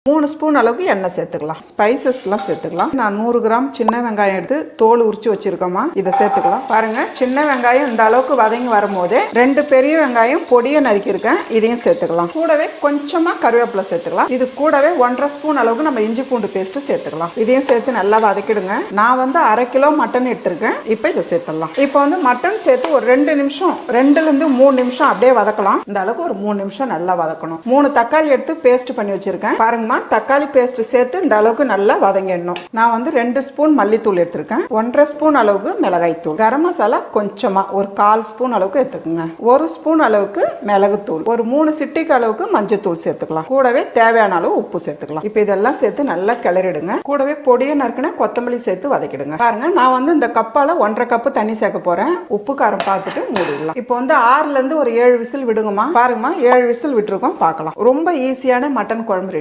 3 spoon அளவுக்கு எண்ணெய் சேர்த்துக்கலாம். ஸ்பைசஸ்லாம் சேர்த்துக்கலாம். நான் 100 கிராம் சின்ன வெங்காயம் எடுத்து தோல் உரிச்சு வச்சிருக்கோமா, இதை சேர்த்துக்கலாம். பாருங்க, சின்ன வெங்காயம் இந்த அளவுக்கு வதங்கி வரும்போது 2 பெரிய வெங்காயம் பொடியை நறுக்கியிருக்கேன், இதையும் சேர்த்துக்கலாம். கூடவே கொஞ்சமா கருவேப்பிலை சேர்த்துக்கலாம். இது கூடவே 1.5 ஸ்பூன் அளவுக்கு நம்ம இஞ்சி பூண்டு பேஸ்ட் சேர்த்துக்கலாம். இதையும் சேர்த்து நல்லா வதக்கிடுங்க. நான் வந்து 1/2 கிலோ மட்டன் எடுத்திருக்கேன். இப்போ இதை சேர்த்துடலாம். இப்போ வந்து மட்டன் சேர்த்து ஒரு 2 நிமிஷம் 2லேருந்து 3 நிமிஷம் அப்படியே வதக்கலாம். இந்த அளவுக்கு ஒரு 3 நிமிஷம் நல்லா வதக்கணும். 3 தக்காளி எடுத்து பேஸ்ட் பண்ணி வச்சிருக்கேன். பாருங்க, தக்காளி பேஸ்ட் சேர்த்து இந்த அளவுக்கு நல்லா வதங்கிடணும். நான் வந்து 2 ஸ்பூன் மல்லித்தூள் எடுத்திருக்கேன். 1.5 ஸ்பூன் அளவுக்கு மிளகாய் தூள், கரம் மசாலா கொஞ்சமா ஒரு 1/4 ஸ்பூன் அளவுக்கு எடுத்துக்கோங்க. 1 ஸ்பூன் அளவுக்கு மிளகுத்தூள், ஒரு 3 சிட்டிக்கு அளவுக்கு மஞ்சத்தூள் சேர்த்துக்கலாம். கூடவே தேவையான அளவு உப்பு சேர்த்துக்கலாம். இப்போ இதெல்லாம் சேர்த்து நல்லா கிளறிடுங்க. கூடவே பொடியை நறுக்கின கொத்தமல்லி சேர்த்து வதக்கிடுங்க. பாருங்க, நான் வந்து இந்த கப்பால 1.5 கப்பு தண்ணி சேர்க்க போறேன். உப்பு காரம் பார்த்துட்டு மூடிடலாம். இப்போ வந்து 6ல இருந்து ஒரு 7 விசில் விடுங்கம்மா. பாருங்கம்மா, 7 விசில் விட்டுருக்கோம். பார்க்கலாம். ரொம்ப ஈஸியான மட்டன் குழம்பு ரெடி.